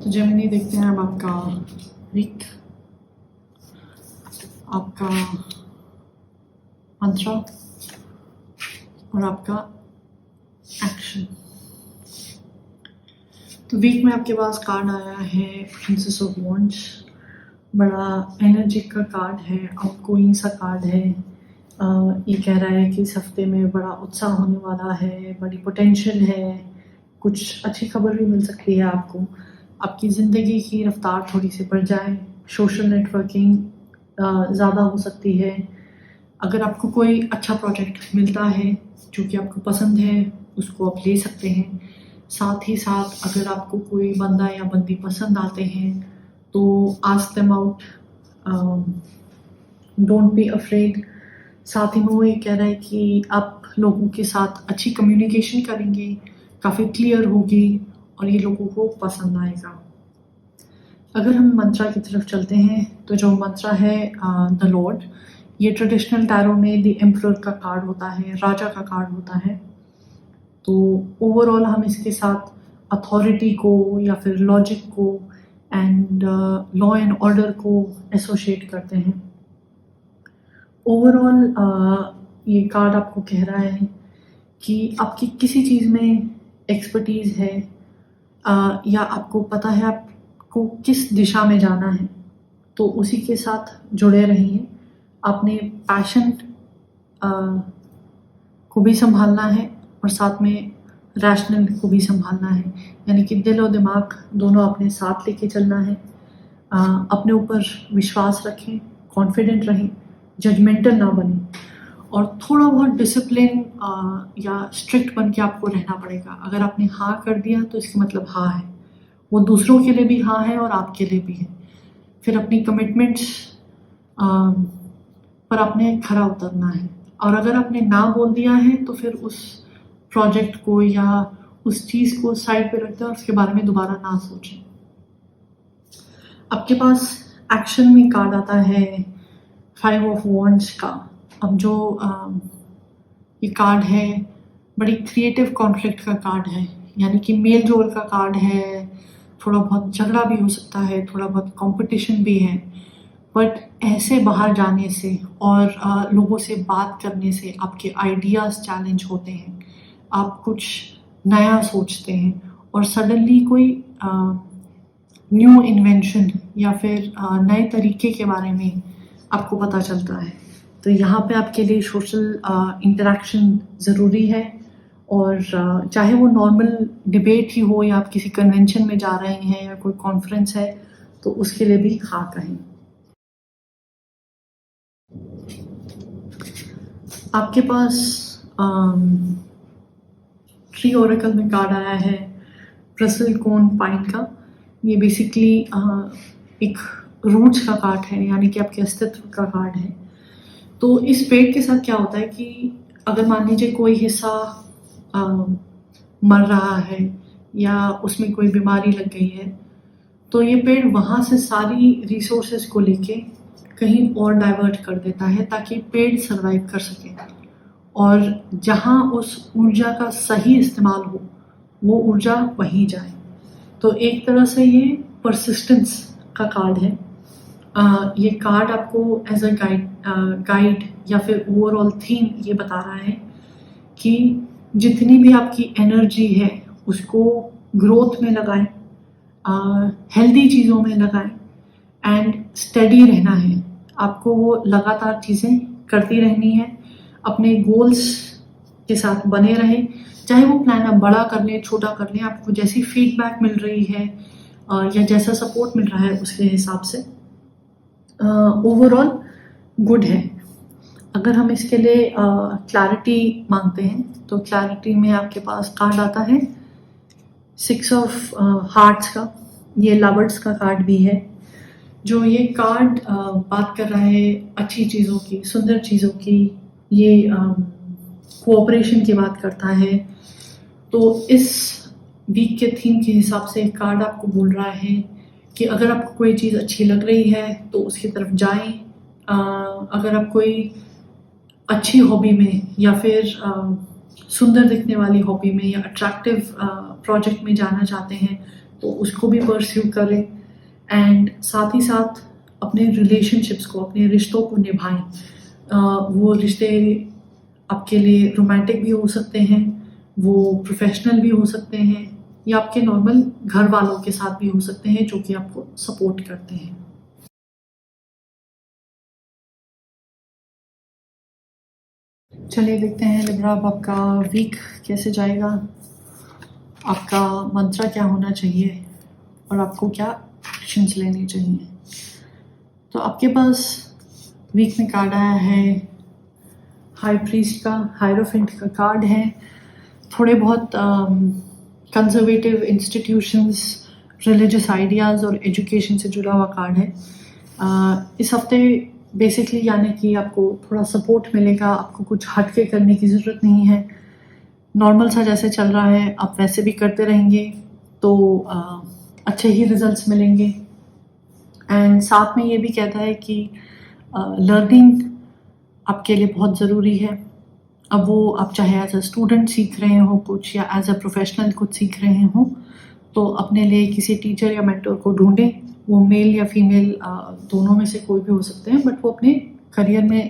तो जेमिनी देखते हैं अब आपका वीक, आपका मंत्रा और आपका एक्शन। तो वीक में आपके पास कार्ड आया है प्रिंसेस ऑफ वॉन्ड्स। बड़ा एनर्जिक का कार्ड है, आउटगोइंग सा कार्ड है। ये कह रहा है कि इस हफ्ते में बड़ा उत्साह होने वाला है, बड़ी पोटेंशियल है, कुछ अच्छी खबर भी मिल सकती है आपको। आपकी ज़िंदगी की रफ्तार थोड़ी सी बढ़ जाए, सोशल नेटवर्किंग ज़्यादा हो सकती है। अगर आपको कोई अच्छा प्रोजेक्ट मिलता है जो कि आपको पसंद है, उसको आप ले सकते हैं। साथ ही साथ अगर आपको कोई बंदा या बंदी पसंद आते हैं तो ask them out, don't be afraid. साथ ही में वो ये कह रहा है कि आप लोगों के साथ अच्छी कम्युनिकेशन करेंगे, काफ़ी क्लियर होगी और ये लोगों को पसंद आएगा। अगर हम मंत्रा की तरफ चलते हैं तो जो मंत्रा है द लॉर्ड, ये ट्रेडिशनल टैरो में द एम्परर का कार्ड होता है, राजा का कार्ड होता है। तो ओवरऑल हम इसके साथ अथॉरिटी को या फिर लॉजिक को एंड लॉ एंड ऑर्डर को एसोशिएट करते हैं। ओवरऑल ये कार्ड आपको कह रहा है कि आपकी किसी चीज़ में एक्सपर्टीज़ है या आपको पता है आपको किस दिशा में जाना है, तो उसी के साथ जुड़े रहिए। अपने पैशन को भी संभालना है और साथ में रैशनल को भी संभालना है, यानी कि दिल और दिमाग दोनों अपने साथ लेके चलना है। अपने ऊपर विश्वास रखें, कॉन्फिडेंट रहें, जजमेंटल ना बने और थोड़ा बहुत डिसिप्लिन या स्ट्रिक्ट बन के आपको रहना पड़ेगा। अगर आपने हाँ कर दिया तो इसका मतलब हाँ है, वो दूसरों के लिए भी हाँ है और आपके लिए भी है। फिर अपनी कमिटमेंट्स पर आपने खरा उतरना है और अगर आपने ना बोल दिया है तो फिर उस प्रोजेक्ट को या उस चीज़ को साइड पे रख दें और उसके बारे में दोबारा ना सोचें। आपके पास एक्शन में कार्ड आता है 5 ऑफ वॉन्ड्स का। अब जो ये कार्ड है बड़ी क्रिएटिव कॉन्फ्लिक्ट का कार्ड है, यानी कि मेल जोल का कार्ड है। थोड़ा बहुत झगड़ा भी हो सकता है, थोड़ा बहुत कंपटीशन भी है, बट ऐसे बाहर जाने से और लोगों से बात करने से आपके आइडियाज़ चैलेंज होते हैं। आप कुछ नया सोचते हैं और सडनली कोई न्यू इन्वेंशन या फिर नए तरीके के बारे में आपको पता चलता है। तो यहाँ पे आपके लिए सोशल इंटरेक्शन ज़रूरी है और चाहे वो नॉर्मल डिबेट ही हो या आप किसी कन्वेंशन में जा रहे हैं या कोई कॉन्फ्रेंस है, तो उसके लिए भी हाँ कहें। आपके पास ट्री ओरेकल में कार्ड आया है ब्रसल कोन पाइन का। ये बेसिकली एक रूट्स का कार्ड है, यानी कि आपके अस्तित्व का कार्ड है। तो इस पेड़ के साथ क्या होता है कि अगर मान लीजिए कोई हिस्सा मर रहा है या उसमें कोई बीमारी लग गई है, तो ये पेड़ वहाँ से सारी रिसोर्सेज को लेके कहीं और डाइवर्ट कर देता है ताकि पेड़ सरवाइव कर सके और जहाँ उस ऊर्जा का सही इस्तेमाल हो वो ऊर्जा वहीं जाए। तो एक तरह से ये परसिस्टेंस का कार्ड है। ये कार्ड आपको एज अ गाइड या फिर ओवरऑल थीम ये बता रहा है कि जितनी भी आपकी एनर्जी है उसको ग्रोथ में लगाएं, हेल्दी चीज़ों में लगाएं एंड स्टडी रहना है। आपको वो लगातार चीज़ें करती रहनी है, अपने गोल्स के साथ बने रहें। चाहे वो प्लान आप बड़ा कर लें, छोटा कर लें, आपको जैसी फीडबैक मिल रही है या जैसा सपोर्ट मिल रहा है उसके हिसाब से ओवरऑल गुड है। अगर हम इसके लिए क्लैरिटी मांगते हैं तो क्लैरिटी में आपके पास कार्ड आता है 6 ऑफ हार्ट्स का। ये लवर्स का कार्ड भी है। जो ये कार्ड बात कर रहा है अच्छी चीज़ों की, सुंदर चीज़ों की, ये कोऑपरेशन की बात करता है। तो इस वीक के थीम के हिसाब से कार्ड आपको बोल रहा है कि अगर आपको कोई चीज़ अच्छी लग रही है तो उसकी तरफ जाएं। अगर आप कोई अच्छी हॉबी में या फिर सुंदर दिखने वाली हॉबी में या अट्रैक्टिव प्रोजेक्ट में जाना चाहते हैं तो उसको भी परस्यू करें। एंड साथ ही साथ अपने रिलेशनशिप्स को, अपने रिश्तों को निभाएं। वो रिश्ते आपके लिए रोमांटिक भी हो सकते हैं, वो प्रोफेशनल भी हो सकते हैं, या आपके नॉर्मल घर वालों के साथ भी हो सकते हैं जो कि आपको सपोर्ट करते हैं। चलिए देखते हैं लिब्रा, अब आपका वीक कैसे जाएगा, आपका मंत्र क्या होना चाहिए और आपको क्या एक्शंस लेने चाहिए। तो आपके पास वीक में कार्ड आया है हाई प्रीस्ट का, हायरोफेंट का कार्ड है। थोड़े बहुत कंजर्वेटिव इंस्टीट्यूशंस, रिलीजियस आइडियाज़ और एजुकेशन से जुड़ा हुआ कार्ड है। इस हफ्ते बेसिकली यानी कि आपको थोड़ा सपोर्ट मिलेगा, आपको कुछ हटके करने की ज़रूरत नहीं है। नॉर्मल सा जैसे चल रहा है आप वैसे भी करते रहेंगे तो अच्छे ही रिजल्ट्स मिलेंगे। एंड साथ में ये भी कहता है कि लर्निंग आपके लिए बहुत ज़रूरी है। अब वो आप चाहे एज अ स्टूडेंट सीख रहे हो कुछ या एज अ प्रोफेशनल कुछ सीख रहे हो, तो अपने लिए किसी टीचर या मेंटर को ढूंढें। वो मेल या फीमेल दोनों में से कोई भी हो सकते हैं, बट वो अपने करियर में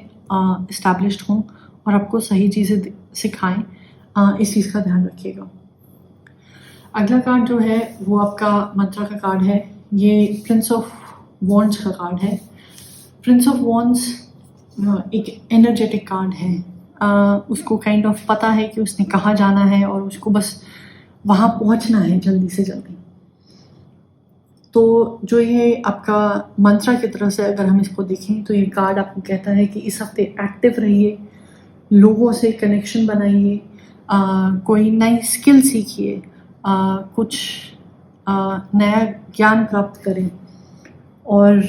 इस्टेब्लिश्ड हों और आपको सही चीज़ें सिखाएं। इस चीज़ का ध्यान रखिएगा। अगला कार्ड जो है वो आपका मंत्रा का कार्ड है। ये प्रिंस ऑफ वॉन्ड्स का कार्ड है। प्रिंस ऑफ वॉन्ड्स एक एनर्जेटिक कार्ड है। उसको काइंड ऑफ पता है कि उसने कहाँ जाना है और उसको बस वहाँ पहुँचना है जल्दी से जल्दी। तो जो ये आपका मंत्रा की तरफ से अगर हम इसको देखें तो ये कार्ड आपको कहता है कि इस हफ्ते एक्टिव रहिए, लोगों से कनेक्शन बनाइए, कोई नई स्किल सीखिए, कुछ नया ज्ञान प्राप्त करें और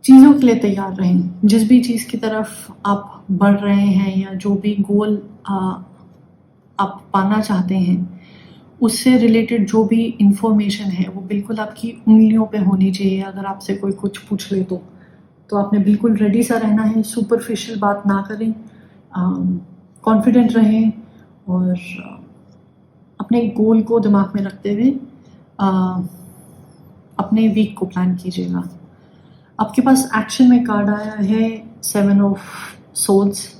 चीज़ों के लिए तैयार रहें। जिस भी चीज़ की तरफ आप बढ़ रहे हैं या जो भी गोल आप पाना चाहते हैं, उससे रिलेटेड जो भी इंफॉर्मेशन है वो बिल्कुल आपकी उंगलियों पे होनी चाहिए। अगर आपसे कोई कुछ पूछ ले तो आपने बिल्कुल रेडी सा रहना है, सुपरफिशियल बात ना करें, कॉन्फिडेंट रहें और अपने गोल को दिमाग में रखते हुए अपने वीक को प्लान कीजिएगा। आपके पास एक्शन में कार्ड आया है 7 ऑफ सोल्स।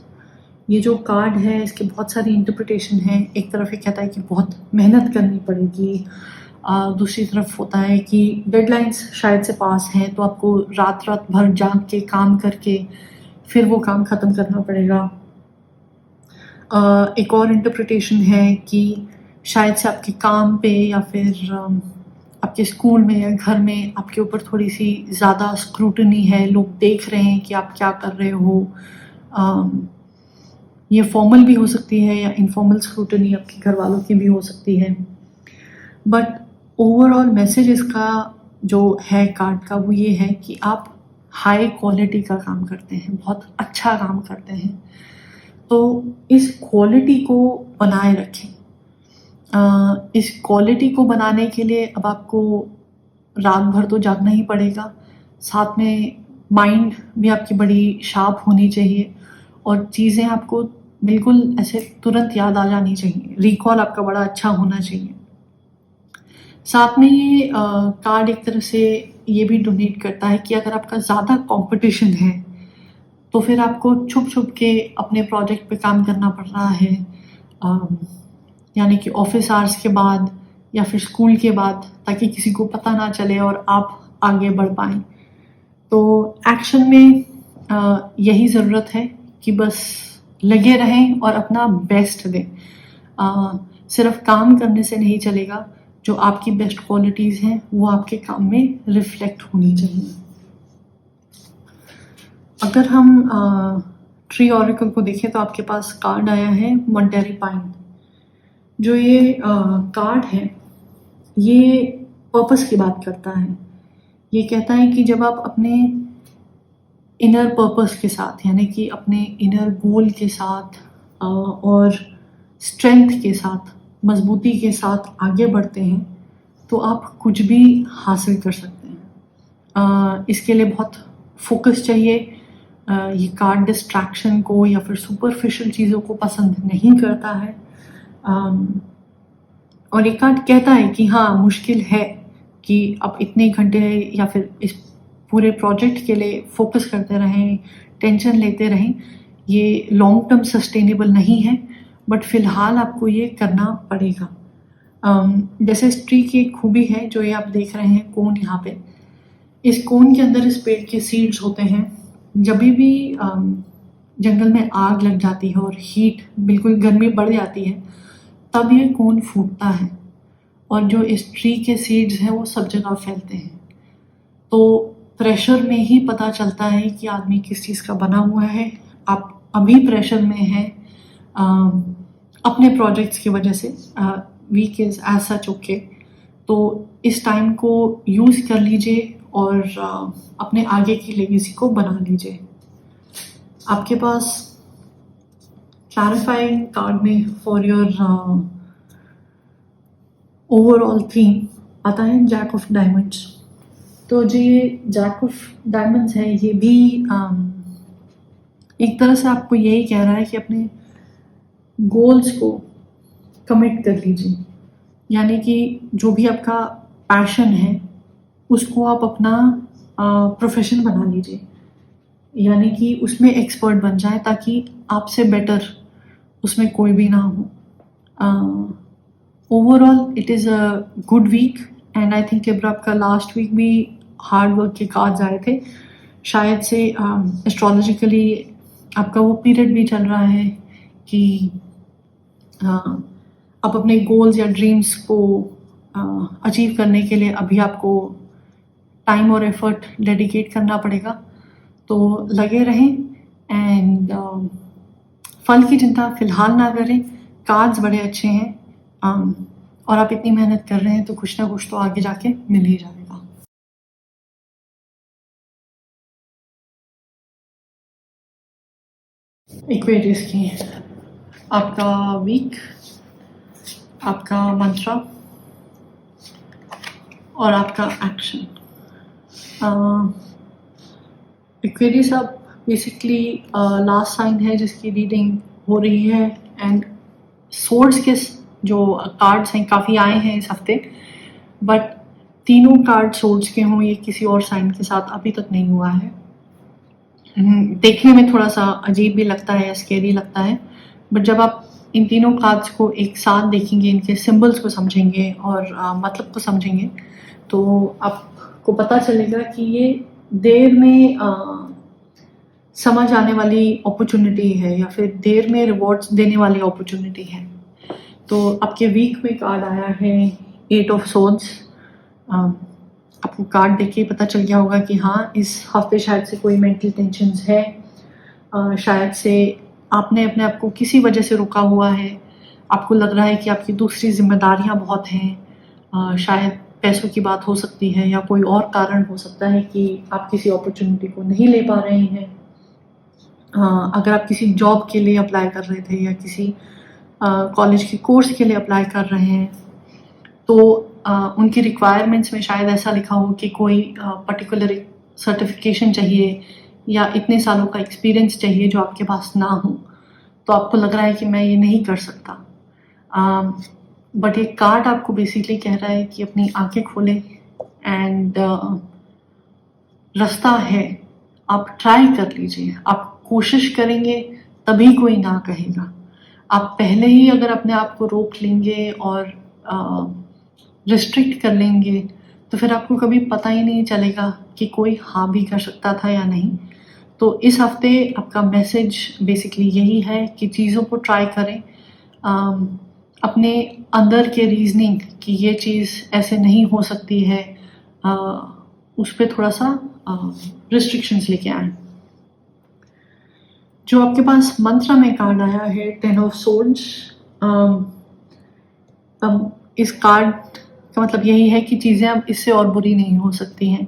ये जो कार्ड है इसके बहुत सारी इंटरप्रिटेशन है। एक तरफ ये कहता है कि बहुत मेहनत करनी पड़ेगी, दूसरी तरफ होता है कि डेडलाइंस शायद से पास हैं तो आपको रात रात भर जाग के काम करके फिर वो काम ख़त्म करना पड़ेगा। एक और इंटरप्रिटेशन है कि शायद से आपके काम पे या फिर आपके स्कूल में या घर में आपके ऊपर थोड़ी सी ज़्यादा स्क्रूटनी है, लोग देख रहे हैं कि आप क्या कर रहे हो। ये फॉर्मल भी हो सकती है या इनफॉर्मल स्क्रूटनी आपके घर वालों की भी हो सकती है। बट ओवरऑल मैसेज इसका जो है कार्ड का वो ये है कि आप हाई क्वालिटी का काम करते हैं, बहुत अच्छा काम करते हैं, तो इस क्वालिटी को बनाए रखें। इस क्वालिटी को बनाने के लिए अब आपको रात भर तो जागना ही पड़ेगा, साथ में माइंड भी आपकी बड़ी शार्प होनी चाहिए और चीज़ें आपको बिल्कुल ऐसे तुरंत याद आ जानी चाहिए, रिकॉल आपका बड़ा अच्छा होना चाहिए। साथ में ये कार्ड एक तरह से ये भी डोनेट करता है कि अगर आपका ज़्यादा कंपटीशन है तो फिर आपको छुप छुप के अपने प्रोजेक्ट पे काम करना पड़ रहा है, यानी कि ऑफिस आवर्स के बाद या फिर स्कूल के बाद, ताकि किसी को पता ना चले और आप आगे बढ़ पाएँ। तो एक्शन में यही ज़रूरत है कि बस लगे रहें और अपना बेस्ट दें। सिर्फ काम करने से नहीं चलेगा, जो आपकी बेस्ट क्वालिटीज़ हैं वो आपके काम में रिफ्लेक्ट होनी चाहिए। अगर हम ट्री ऑरेकल को देखें तो आपके पास कार्ड आया है मॉन्टेरी पाइन। जो ये कार्ड है ये पर्पस की बात करता है। ये कहता है कि जब आप अपने इनर पर्पस के साथ, यानी कि अपने इनर गोल के साथ और स्ट्रेंथ के साथ, मजबूती के साथ आगे बढ़ते हैं तो आप कुछ भी हासिल कर सकते हैं। इसके लिए बहुत फोकस चाहिए। ये कार्ड डिस्ट्रैक्शन को या फिर सुपरफिशियल चीज़ों को पसंद नहीं करता है। और ये कार्ड कहता है कि हाँ मुश्किल है कि आप इतने घंटे या फिर इस पूरे प्रोजेक्ट के लिए फोकस करते रहें, टेंशन लेते रहें, ये लॉन्ग टर्म सस्टेनेबल नहीं है, बट फिलहाल आपको ये करना पड़ेगा। जैसे इस ट्री की एक खूबी है जो ये आप देख रहे हैं कोन यहाँ पे, इस कोन के अंदर इस पेड़ के सीड्स होते हैं। जब भी जंगल में आग लग जाती है और हीट बिल्कुल गर्मी बढ़ जाती है, तब ये कोन फूटता है और जो इस ट्री के सीड्स हैं वो सब जगह फैलते हैं। तो प्रेशर में ही पता चलता है कि आदमी किस चीज़ का बना हुआ है। आप अभी प्रेशर में हैं अपने प्रोजेक्ट्स की वजह से, week is as such okay, तो इस टाइम को यूज़ कर लीजिए और अपने आगे की लेगेसी को बना लीजिए। आपके पास क्लैरिफाइंग कार्ड में फॉर योर ओवरऑल थीम आता है जैक ऑफ डायमंड्स। तो जो ये जैक ऑफ डायमंड्स है ये भी एक तरह से आपको यही कह रहा है कि अपने गोल्स को कमिट कर लीजिए, यानी कि जो भी आपका पैशन है उसको आप अपना प्रोफेशन बना लीजिए, यानी कि उसमें एक्सपर्ट बन जाए ताकि आपसे बेटर उसमें कोई भी ना हो। Overall it is a good week and I think Libra आपका लास्ट वीक भी हार्ड वर्क के कार्ड्स आए थे। शायद से एस्ट्रोलॉजिकली आपका वो पीरियड भी चल रहा है कि आप अपने गोल्स या ड्रीम्स को अचीव करने के लिए अभी आपको टाइम और एफर्ट डेडिकेट करना पड़ेगा। तो लगे रहें एंड फल की चिंता फ़िलहाल ना करें। कार्ड्स बड़े अच्छे हैं और आप इतनी मेहनत कर रहे हैं तो कुछ ना कुछ तो आगे जाके मिल ही जाएगा। एक्वेरियस की आपका वीक, आपका मंत्रा और आपका एक्शन। एक्वेरियस अब बेसिकली लास्ट साइन है जिसकी रीडिंग हो रही है एंड सोर्स के जो कार्ड्स हैं काफ़ी आए हैं इस हफ्ते, बट तीनों कार्ड सोर्स के हों ये किसी और साइन के साथ अभी तक नहीं हुआ है। देखने में थोड़ा सा अजीब भी लगता है, स्केरी लगता है, बट जब आप इन तीनों कार्ड्स को एक साथ देखेंगे, इनके सिंबल्स को समझेंगे और मतलब को समझेंगे, तो आपको पता चलेगा कि ये देर में समझ आने वाली अपॉर्चुनिटी है या फिर देर में रिवॉर्ड्स देने वाली अपॉर्चुनिटी है। तो आपके वीक में कार्ड आया है 8 ऑफ सोर्ड्स। आपको कार्ड देख के पता चल गया होगा कि हाँ इस हफ्ते शायद से कोई मेंटल टेंशन्स है, शायद से आपने अपने आप को किसी वजह से रुका हुआ है, आपको लग रहा है कि आपकी दूसरी जिम्मेदारियां बहुत हैं, शायद पैसों की बात हो सकती है या कोई और कारण हो सकता है कि आप किसी अपॉर्चुनिटी को नहीं ले पा रहे हैं। अगर आप किसी जॉब के लिए अप्लाई कर रहे थे या किसी कॉलेज के कोर्स के लिए अप्लाई कर रहे हैं तो उनकी रिक्वायरमेंट्स में शायद ऐसा लिखा हो कि कोई पर्टिकुलर सर्टिफिकेशन चाहिए या इतने सालों का एक्सपीरियंस चाहिए जो आपके पास ना हो, तो आपको लग रहा है कि मैं ये नहीं कर सकता। बट ये कार्ड आपको बेसिकली कह रहा है कि अपनी आंखें खोलें एंड रास्ता है, आप ट्राई कर लीजिए, आप कोशिश करेंगे तभी कोई ना कहेगा। आप पहले ही अगर अपने आप को रोक लेंगे और रिस्ट्रिक्ट कर लेंगे तो फिर आपको कभी पता ही नहीं चलेगा कि कोई हाँ भी कर सकता था या नहीं। तो इस हफ्ते आपका मैसेज बेसिकली यही है कि चीज़ों को ट्राई करें, अपने अंदर के रीजनिंग कि ये चीज़ ऐसे नहीं हो सकती है उस पर थोड़ा सा रिस्ट्रिक्शंस लेके आए। जो आपके पास मंत्र में कार्ड आया है 10 ऑफ सोर्ड्स, इस कार्ड का मतलब यही है कि चीज़ें अब इससे और बुरी नहीं हो सकती हैं।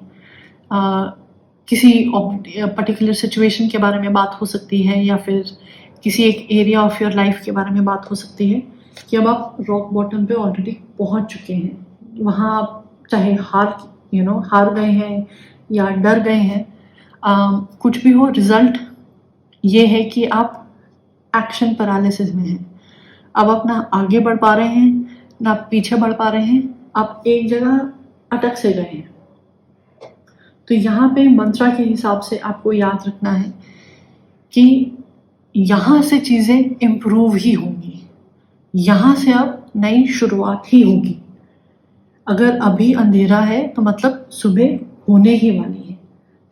किसी पर्टिकुलर सिचुएशन के बारे में बात हो सकती है या फिर किसी एक एरिया ऑफ योर लाइफ के बारे में बात हो सकती है कि अब आप रॉक बॉटम पे ऑलरेडी पहुंच चुके हैं, वहाँ आप चाहे हार गए हैं या डर गए हैं, कुछ भी हो, रिजल्ट ये है कि आप एक्शन पैरालिसिस में हैं। अब अपना आगे बढ़ पा रहे हैं, ना आप पीछे बढ़ पा रहे हैं, आप एक जगह अटक से गए हैं। तो यहाँ पे मंत्रा के हिसाब से आपको याद रखना है कि यहाँ से चीज़ें इम्प्रूव ही होंगी, यहाँ से अब नई शुरुआत ही होगी। अगर अभी अंधेरा है तो मतलब सुबह होने ही वाली है,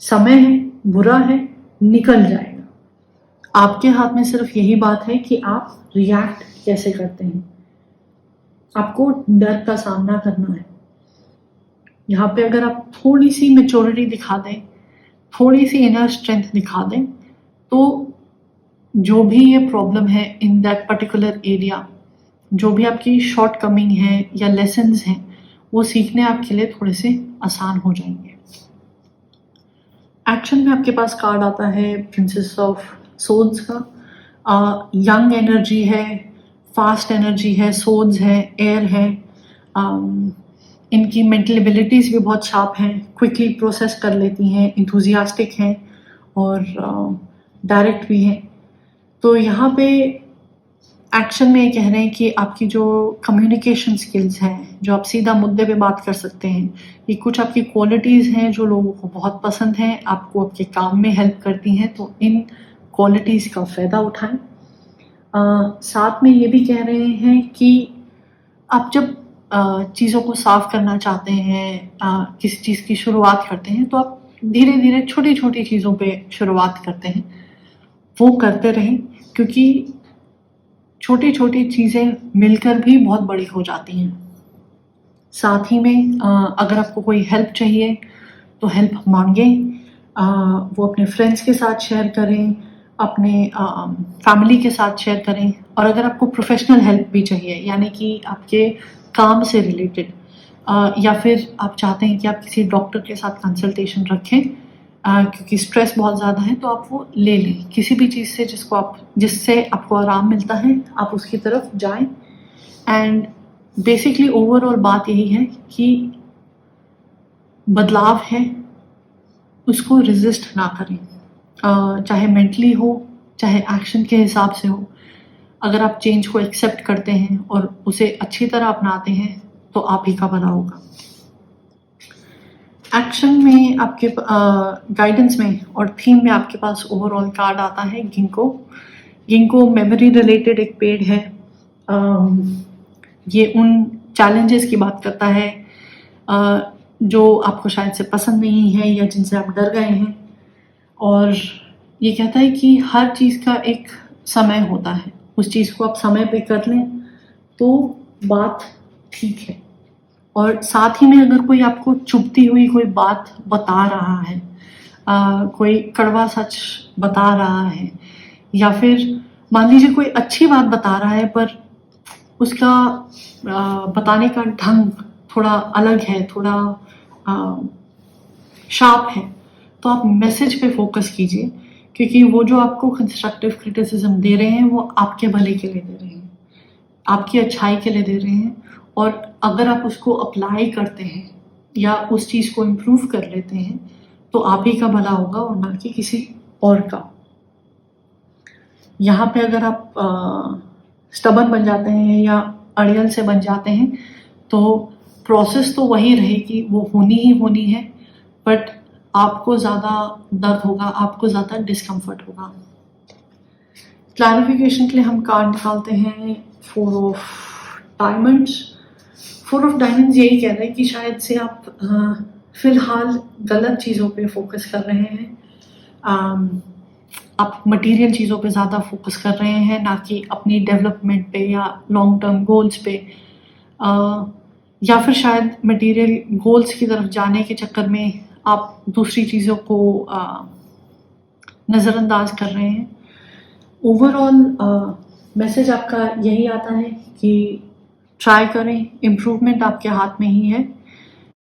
समय है, बुरा है, निकल जाएगा। आपके हाथ में सिर्फ यही बात है कि आप रिएक्ट कैसे करते हैं। आपको डर का सामना करना है। यहाँ पे अगर आप थोड़ी सी मैच्योरिटी दिखा दें, थोड़ी सी इनर स्ट्रेंथ दिखा दें, तो जो भी ये प्रॉब्लम है इन दैट पर्टिकुलर एरिया, जो भी आपकी शॉर्ट कमिंग है या लेसन्स हैं, वो सीखने आपके लिए थोड़े से आसान हो जाएंगे। एक्शन में आपके पास कार्ड आता है प्रिंसेस ऑफ सोड्स का। यंग एनर्जी है, फास्ट एनर्जी है, सोड्स है, एयर है। इनकी मेंटल एबिलिटीज़ भी बहुत शार्प हैं, क्विकली प्रोसेस कर लेती हैं, इंथुजियास्टिक हैं और डायरेक्ट भी हैं। तो यहाँ पे एक्शन में ये कह रहे हैं कि आपकी जो कम्युनिकेशन स्किल्स हैं, जो आप सीधा मुद्दे पे बात कर सकते हैं, ये कुछ आपकी क्वालिटीज़ हैं जो लोगों को बहुत पसंद हैं, आपको आपके काम में हेल्प करती हैं। तो इन क्वालिटीज़ का फ़ायदा उठाएं। साथ में ये भी कह रहे हैं कि आप जब चीज़ों को साफ करना चाहते हैं, किसी चीज़ की शुरुआत करते हैं, तो आप धीरे धीरे छोटी छोटी चीज़ों पे शुरुआत करते हैं। वो करते रहें, क्योंकि छोटी छोटी चीज़ें मिलकर भी बहुत बड़ी हो जाती हैं। साथ ही में अगर आपको कोई हेल्प चाहिए तो हेल्प मांगें। वो अपने फ्रेंड्स के साथ शेयर करें, अपने फैमिली के साथ शेयर करें। और अगर आपको प्रोफेशनल हेल्प भी चाहिए, यानी कि आपके काम से रिलेटेड, या फिर आप चाहते हैं कि आप किसी डॉक्टर के साथ कंसल्टेशन रखें, क्योंकि स्ट्रेस बहुत ज़्यादा है, तो आप वो ले लें। किसी भी चीज़ से जिससे आपको आराम मिलता है, आप उसकी तरफ जाएं। एंड बेसिकली ओवरऑल बात यही है कि बदलाव है, उसको रेजिस्ट ना करें, चाहे मेंटली हो, चाहे एक्शन के हिसाब से हो। अगर आप चेंज को एक्सेप्ट करते हैं और उसे अच्छी तरह अपनाते हैं, तो आप ही का भला होगा। एक्शन में आपके गाइडेंस में और थीम में आपके पास ओवरऑल कार्ड आता है गिंको। गिंको मेमोरी रिलेटेड एक पेड़ है। ये उन चैलेंजेस की बात करता है जो आपको शायद से पसंद नहीं है या जिनसे आप डर गए हैं। और ये कहता है कि हर चीज़ का एक समय होता है, उस चीज़ को आप समय पे कर लें तो बात ठीक है। और साथ ही में अगर कोई आपको चुभती हुई कोई बात बता रहा है, कोई कड़वा सच बता रहा है, या फिर मान लीजिए कोई अच्छी बात बता रहा है पर उसका बताने का ढंग थोड़ा अलग है, थोड़ा शार्प है, तो आप मैसेज पे फोकस कीजिए, क्योंकि वो जो आपको कंस्ट्रक्टिव क्रिटिसिज्म दे रहे हैं वो आपके भले के लिए दे रहे हैं, आपकी अच्छाई के लिए दे रहे हैं। और अगर आप उसको अप्लाई करते हैं या उस चीज़ को इम्प्रूव कर लेते हैं, तो आप ही का भला होगा और ना कि किसी और का। यहाँ पे अगर आप स्टबर्न बन जाते हैं या अड़ियल से बन जाते हैं, तो प्रोसेस तो वही रहेगी, वो होनी ही होनी है, बट आपको ज़्यादा दर्द होगा, आपको ज़्यादा डिस्कम्फर्ट होगा। क्लैरिफिकेशन के लिए हम कार्ड निकालते हैं 4 ऑफ डायमंड्स। 4 ऑफ डायमंड्स यही कह रहे हैं कि शायद से आप फिलहाल गलत चीज़ों पे फोकस कर रहे हैं। आप मटेरियल चीज़ों पे ज़्यादा फोकस कर रहे हैं, ना कि अपनी डेवलपमेंट पे या लॉन्ग टर्म गोल्स पे। या फिर शायद मटेरियल गोल्स की तरफ जाने के चक्कर में आप दूसरी चीज़ों को नज़रअंदाज कर रहे हैं। ओवरऑल मैसेज आपका यही आता है कि ट्राई करें, इम्प्रूवमेंट आपके हाथ में ही है।